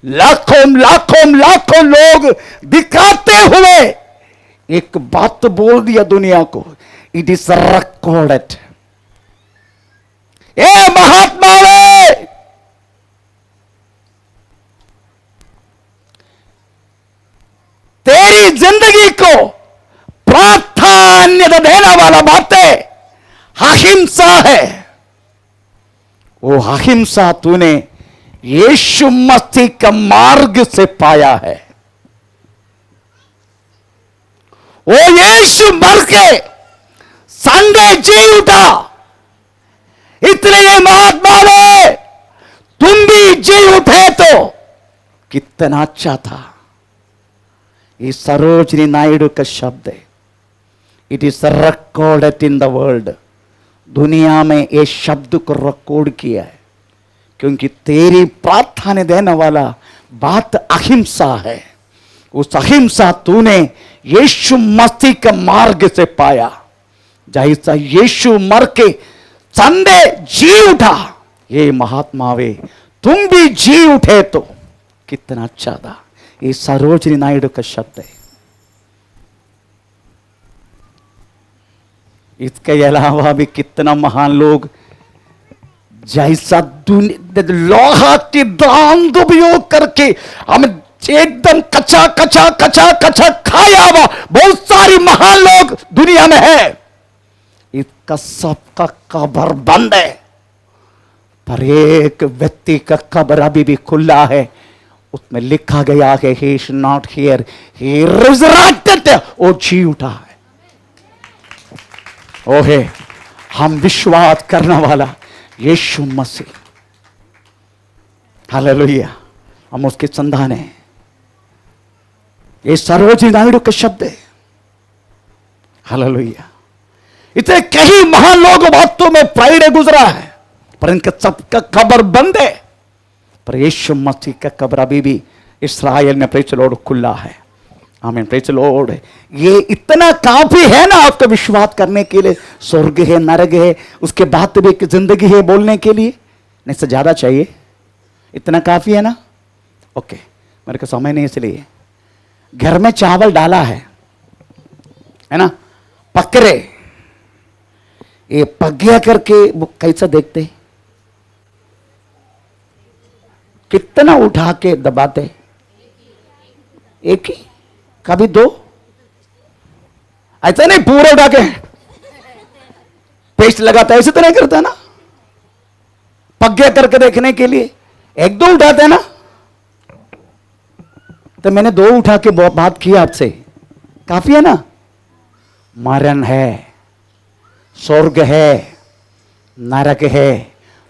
लाखों लाखों लाखों लोग दिखाते हुए एक बात बोल दिया दुनिया को, इट इज रिकॉर्डेड। ए महात्मा वे, तेरी जिंदगी को प्राधान्यता देने वाला बातें अहिंसा है। वो अहिंसा तूने यीशु मसीह का मार्ग से पाया है। वो यीशु मर के संडे जी उठा, इसलिए महात्मा ने तुम भी जी उठे तो कितना अच्छा था। ये सरोजिनी नायडू का शब्द है, it is recorded in the world. दुनिया में ये शब्द को रिकॉर्ड किया है, क्योंकि तेरी प्रार्थना देने वाला बात अहिंसा है। उस अहिंसा तूने यीशु मसीह के मार्ग से पाया। जैसा यीशु मर के संडे जी उठा, ये महात्मा वे तुम भी जी उठे तो कितना अच्छा था। ये सरोजिनी नायडू का शब्द है। इसके अलावा भी कितना महान लोग, जैसा लोहा की दांत उपयोग करके हम एकदम कच्चा कच्चा कच्चा कच्चा खाया हुआ बहुत सारी महान लोग दुनिया में है। इसका सबका कब्र बंद है, पर एक व्यक्ति का कब्र अभी भी खुला है। उसमें लिखा गया है he is not here, he resurrected, वो जी उठा है। ओ है हम विश्वास करने वाला यीशु मसीह, हालेलुया, हम उसके संतान हैं। ये सरोजिनी नायडू का शब्द है, हालेलुया। इतने कई महान लोग वास्तव में फ्राइडे गुजरा है, पर इनका सबका कब्र बंद है, पर यीशु मसीह का कब्र अभी भी इस्राएल में प्रेज द लॉर्ड खुला है। आमीन, प्रेज द लॉर्ड। ये इतना काफी है ना आपका विश्वास करने के लिए। स्वर्ग है, नरक है, उसके बाद भी एक जिंदगी है बोलने के लिए, नहीं से ज्यादा चाहिए? इतना काफी है ना? ओके, मेरे को समय नहीं, इसलिए घर में चावल डाला है ना, पकड़े, ये पक गया करके वो कैसा देखते, कितना उठा के दबाते? एक ही, कभी दो, ऐसा नहीं पूरा उठा के पेस्ट लगाता है, ऐसे तो नहीं करता ना। पक गया करके देखने के लिए एक दो उठाते हैं ना। तो मैंने दो उठा के बात की आपसे, काफी है ना? मरण है, स्वर्ग है, नरक है,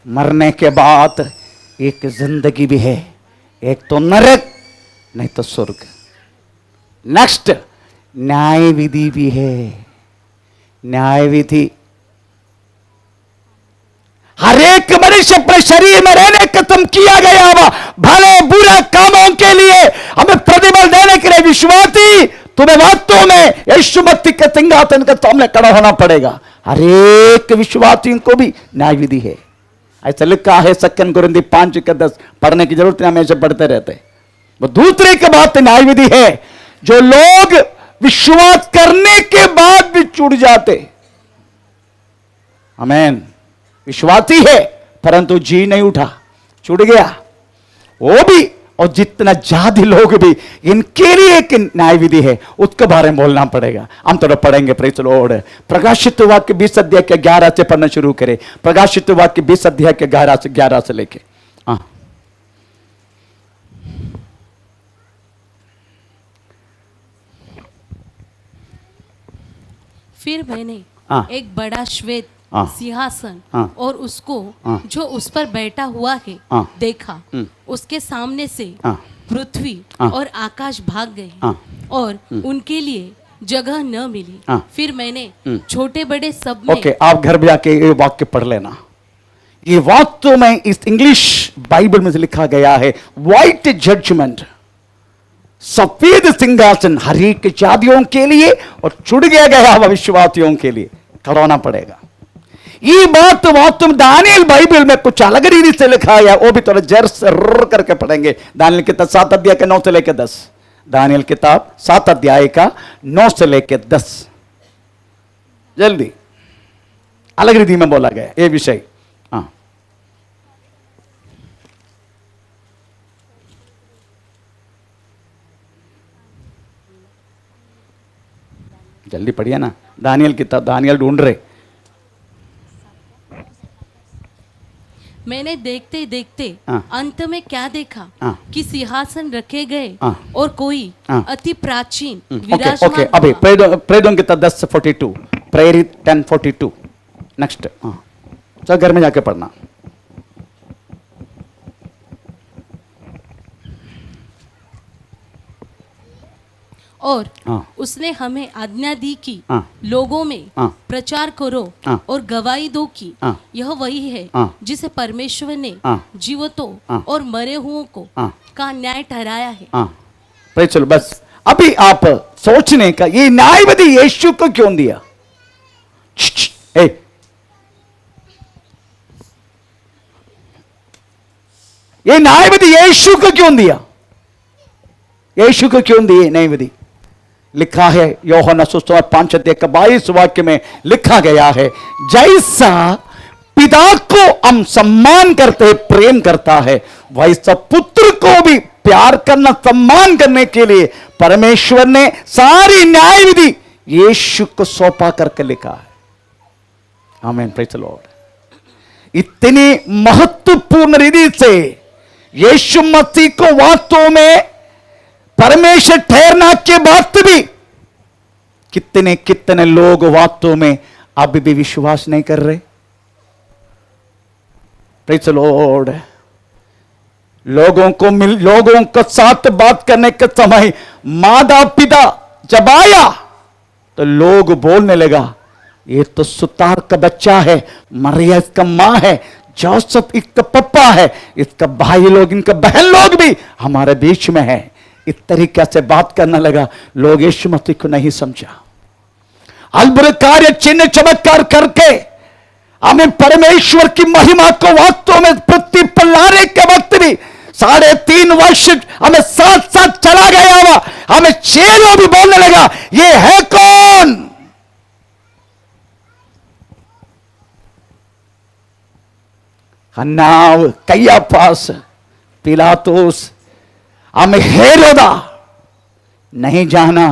मरने के बाद एक जिंदगी भी है, एक तो नरक नहीं तो स्वर्ग। नेक्स्ट, न्याय विधि भी है। न्याय विधि हर एक मनुष्य अपने शरीर में रहने का तुम किया गया हुआ भले बुरा कामों के लिए हमें प्रतिफल देने के लिए विश्वासी तुम्हें वास्तव में यीशु मसीह के सिंहासन के सामने खड़ा होना पड़ेगा। हर एक विश्वासी को भी न्याय विधि है, ऐसा लिखा है 2 कुरिन्थी 5:10। पढ़ने की जरूरत नहीं, हमेशा पढ़ते रहते। वो दूसरे के बाद न्याय विधि है, जो लोग विश्वास करने के बाद भी छूट जाते। आमीन, विश्वासी है परंतु जी नहीं उठा, छूट गया वो भी, और जितना ज्यादा लोग भी, इनके लिए एक न्याय विधि है, उसके बारे में बोलना पड़ेगा। हम थोड़ा पढ़ेंगे, प्रेज द लॉर्ड। प्रकाशित वाक्य 20 अध्याय के 11 से पढ़ना शुरू करें। प्रकाशित वाक्य 20 अध्याय के 11 से लेके, हाँ। फिर मैंने एक बड़ा श्वेत सिंहासन और उसको जो उस पर बैठा हुआ है देखा। उसके सामने से पृथ्वी और आकाश भाग गए और उनके लिए जगह न मिली। फिर मैंने छोटे बड़े सब में, ओके, आप घर में जाके ये वाक्य पढ़ लेना। ये वाक्य में इस इंग्लिश बाइबल में से लिखा गया है, व्हाइट जजमेंट, सफेद सिंहासन हर एक जातियों के लिए और छुट गया विश्वासियों के लिए कराना पड़ेगा। ये बात वास्तव दानियल बाइबल में कुछ अलग रीति से लिखा है, वो भी थोड़ा जर करके पढ़ेंगे। दानियल किताब 7 अध्याय के 9 से लेकर 10। दानियल किताब 7 अध्याय का 9 से लेकर 10, जल्दी अलग रीति में बोला गया ये विषय। हाँ, जल्दी पढ़िए ना। दानियल किताब, दानियल ढूंढ रहे। मैंने देखते देखते अंत में क्या देखा कि सिंहासन रखे गए और कोई अति प्राचीन विराजमान। ओके, अभी प्रेरितों की 10:42, प्रेरित 10:42। नेक्स्ट, चल घर में जाके पढ़ना। और उसने हमें आज्ञा दी कि लोगों में प्रचार करो और गवाही दो कि यह वही है जिसे परमेश्वर ने जीवतों और मरे हुओं को का न्याय ठहराया है। चलो बस, अभी आप सोचने का, ये न्याय विधि यीशु को क्यों दिया? ये न्याय विधि यीशु को क्यों दिया? यीशु को क्यों दिए न्याय विधि? लिखा है यूहन्ना सुसमाचार 5 अध्याय के 22 वाक्य में लिखा गया है, जैसा पिता को हम सम्मान करते हैं, प्रेम करता है, वैसा पुत्र को भी प्यार करना, सम्मान करने के लिए परमेश्वर ने सारी न्याय विधि यीशु को सौंपा करके लिखा है। आमीन, प्रेज द लॉर्ड। इतनी महत्वपूर्ण रीति से यीशु मसीह को वास्तव में परमेश्वर ठहरना के बाद भी कितने कितने लोग वास्तव में अभी भी विश्वास नहीं कर रहे। Praise the Lord. लोगों के साथ बात करने के समय माता पिता जब आया तो लोग बोलने लगा, ये तो सुतार का बच्चा है, मरिया इसका मां है, जोसेफ इसका पप्पा है, इसका भाई लोग, इनका बहन लोग भी हमारे बीच में है। इस तरीके से बात करने लगा। लोग यीशु मसीह को नहीं समझा। अद्भुत कार्य चिन्ह चमत्कार करके हमें परमेश्वर की महिमा को वास्तव में पृथ्वी पर लाने के वक्त भी 3.5 वर्ष हमें साथ साथ चला गया हुआ, हमें चेलों भी बोलने लगा ये है कौन? हन्नाव, कैयाफास, पिलातुस, हमें हेरोदा नहीं जाना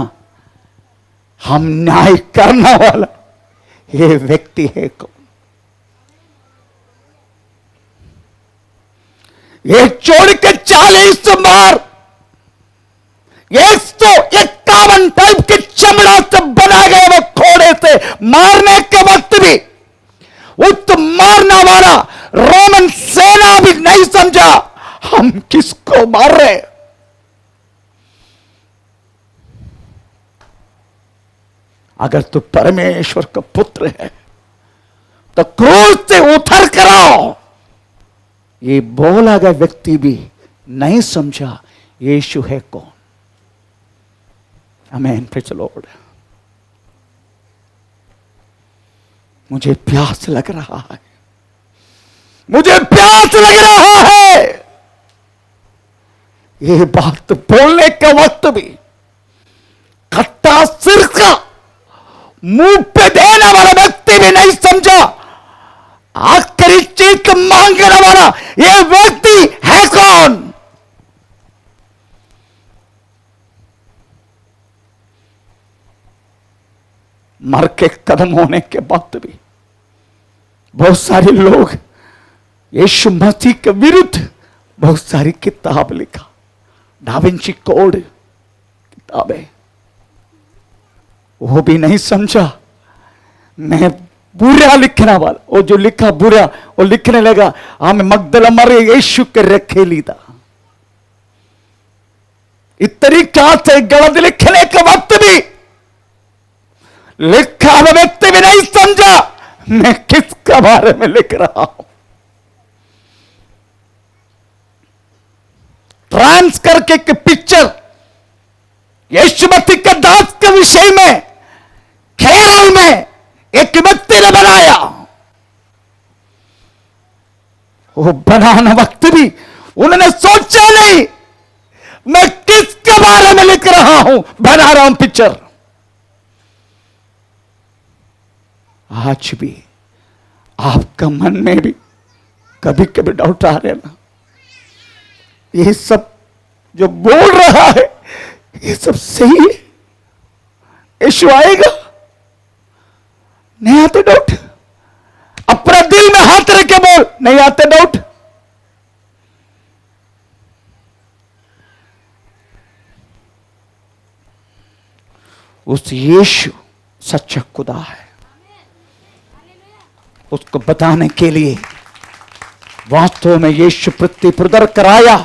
हम न्याय करने वाला ये व्यक्ति है कौन? ये छोड़ के 40 बार 151 टाइप के चमड़ा से बना गया वो घोड़े से मारने के वक्त भी उस मारने वाला रोमन सेना भी नहीं समझा हम किसको मार रहे। अगर तू परमेश्वर का पुत्र है तो क्रूस से उतर कर आओ। ये बोला गया व्यक्ति भी नहीं समझा यीशु है कौन। आमीन, प्रेज़ द लॉर्ड। मुझे प्यास लग रहा है, मुझे प्यास लग रहा है। ये बात बोलने के वक्त भी खट्टा सिरका मुंह पे देने वाला व्यक्ति भी नहीं समझा आखिरी चीज मांगने वाला ये व्यक्ति है कौन। मर के कदम होने के बाद भी बहुत सारे लोग यीशु मसीह के विरुद्ध बहुत सारी किताब लिखा, डा विंची कोड किताबें, वो भी नहीं समझा मैं बुरा लिखने वाला। वो जो लिखा बुरा वो लिखने लगा हमें मगदला मरे यीशु के रखे लीदा। इस तरीका से गलत लिखने के वक्त भी लिखा हुआ व्यक्ति भी नहीं समझा मैं किसके बारे में लिख रहा हूं। ट्रांस करके एक पिक्चर यीशु मसीह के दास के विषय में ख्याल में एक व्यक्ति ने बनाया। वो बनाने वक्त भी उन्होंने सोचा नहीं मैं किसके बारे में लिख रहा हूं, बना रहा हूं पिक्चर। आज भी आपका मन में भी कभी कभी डाउट आ रहे ना, ये सब जो बोल रहा है ये सब सही है, यीशु आएगा? नहीं आते डाउट? अपना दिल में हाथ रख के बोल, नहीं आते डाउट? उस यीशु सच्चा खुदा है, उसको बताने के लिए वास्तव में यीशु पृथ्वी पर उतर कर आया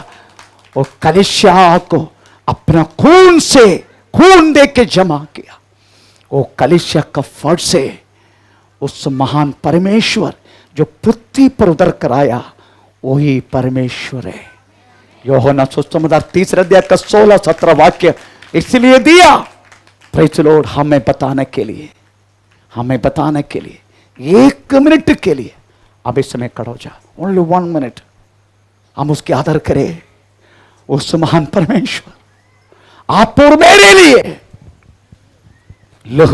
और कलीसिया को अपना खून से खून दे के जमा किया। वो कलीसिया का फर्ज से उस महान परमेश्वर जो पृथ्वी पर उतर कर आया वही परमेश्वर है। यूहन्ना सुसमाचार 3 अध्याय का 16-17 वाक्य इसलिए दिया, प्रेज़ द लॉर्ड, हमें बताने के लिए, हमें बताने के लिए 1 मिनट के लिए। अब इस समय खड़ा हो जा, ओनली 1 मिनट, हम उसके आदर करें। उस महान परमेश्वर आप और मेरे लिए